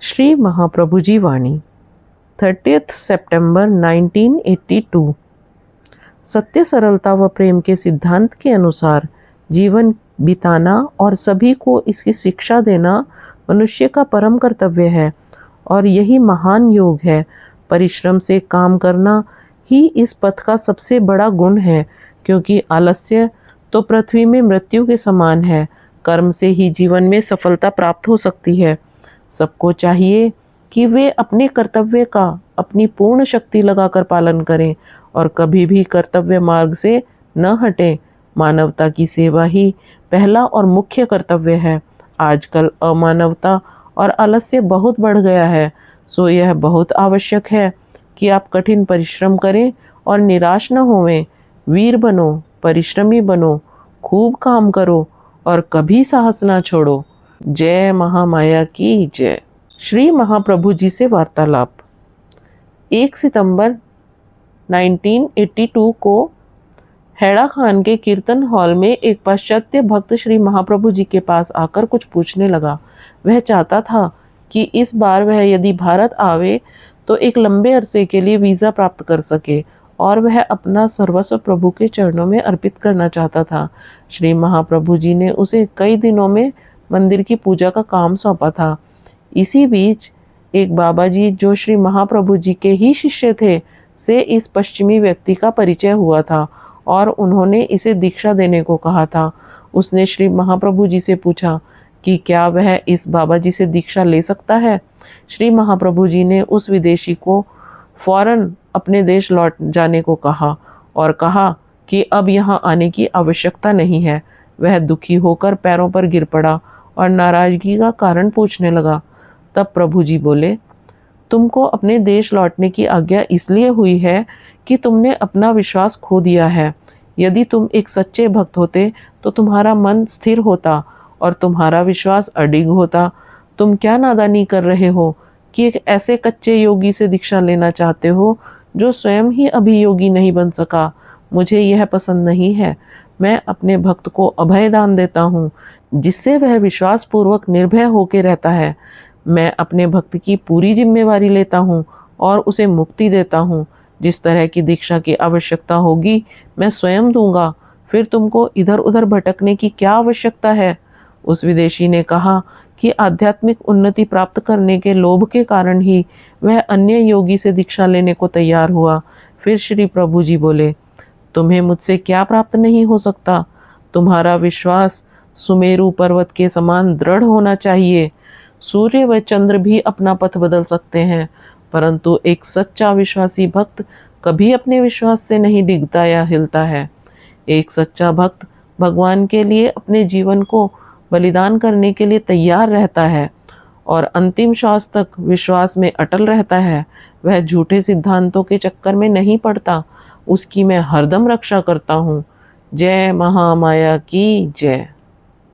श्री महाप्रभु जी वाणी 30 सितंबर 1982। सत्य, सरलता व प्रेम के सिद्धांत के अनुसार जीवन बिताना और सभी को इसकी शिक्षा देना मनुष्य का परम कर्तव्य है और यही महान योग है। परिश्रम से काम करना ही इस पथ का सबसे बड़ा गुण है, क्योंकि आलस्य तो पृथ्वी में मृत्यु के समान है। कर्म से ही जीवन में सफलता प्राप्त हो सकती है। सबको चाहिए कि वे अपने कर्तव्य का अपनी पूर्ण शक्ति लगाकर पालन करें और कभी भी कर्तव्य मार्ग से न हटें। मानवता की सेवा ही पहला और मुख्य कर्तव्य है। आजकल अमानवता और आलस्य बहुत बढ़ गया है, सो यह बहुत आवश्यक है कि आप कठिन परिश्रम करें और निराश न होवें। वीर बनो, परिश्रमी बनो, खूब काम करो और कभी साहस ना छोड़ो। जय महामाया की जय। श्री महाप्रभु जी से वार्तालाप 1 सितंबर 1982 को हैड़ा खान के कीर्तन हॉल में एक पाश्चात्य भक्त श्री महाप्रभु जी के पास आकर कुछ पूछने लगा। वह चाहता था कि इस बार वह यदि भारत आवे तो एक लंबे अरसे के लिए वीज़ा प्राप्त कर सके और वह अपना सर्वस्व प्रभु के चरणों में अर्पित करना चाहता था। श्री महाप्रभु जी ने उसे कई दिनों में मंदिर की पूजा का काम सौंपा था। इसी बीच एक बाबा जी जो श्री महाप्रभु जी के ही शिष्य थे से इस पश्चिमी व्यक्ति का परिचय हुआ था और उन्होंने इसे दीक्षा देने को कहा था। उसने श्री महाप्रभु जी से पूछा कि क्या वह इस बाबा जी से दीक्षा ले सकता है। श्री महाप्रभु जी ने उस विदेशी को फौरन अपने देश लौट जाने को कहा और कहा कि अब यहाँ आने की आवश्यकता नहीं है। वह दुखी होकर पैरों पर गिर पड़ा और नाराजगी का कारण पूछने लगा। तब प्रभु जी बोले, तुमको अपने देश लौटने की आज्ञा इसलिए हुई है कि तुमने अपना विश्वास खो दिया है। यदि तुम एक सच्चे भक्त होते तो तुम्हारा मन स्थिर होता और तुम्हारा विश्वास अडिग होता। तुम क्या नादानी कर रहे हो कि एक ऐसे कच्चे योगी से दीक्षा लेना चाहते हो जो स्वयं ही अभी योगी नहीं बन सका। मुझे यह पसंद नहीं है। मैं अपने भक्त को अभय दान देता हूँ, जिससे वह विश्वास पूर्वक निर्भय होकर रहता है। मैं अपने भक्त की पूरी जिम्मेवारी लेता हूँ और उसे मुक्ति देता हूँ। जिस तरह की दीक्षा की आवश्यकता होगी मैं स्वयं दूंगा। फिर तुमको इधर उधर भटकने की क्या आवश्यकता है। उस विदेशी ने कहा कि आध्यात्मिक उन्नति प्राप्त करने के लोभ के कारण ही वह अन्य योगी से दीक्षा लेने को तैयार हुआ। फिर श्री प्रभु जी बोले, तुम्हें मुझसे क्या प्राप्त नहीं हो सकता। तुम्हारा विश्वास सुमेरु पर्वत के समान दृढ़ होना चाहिए। सूर्य व चंद्र भी अपना पथ बदल सकते हैं, परंतु एक सच्चा विश्वासी भक्त कभी अपने विश्वास से नहीं डिगता या हिलता है। एक सच्चा भक्त भगवान के लिए अपने जीवन को बलिदान करने के लिए तैयार रहता है और अंतिम श्वास तक विश्वास में अटल रहता है। वह झूठे सिद्धांतों के चक्कर में नहीं पड़ता। उसकी मैं हरदम रक्षा करता हूँ। जय महामाया की जय।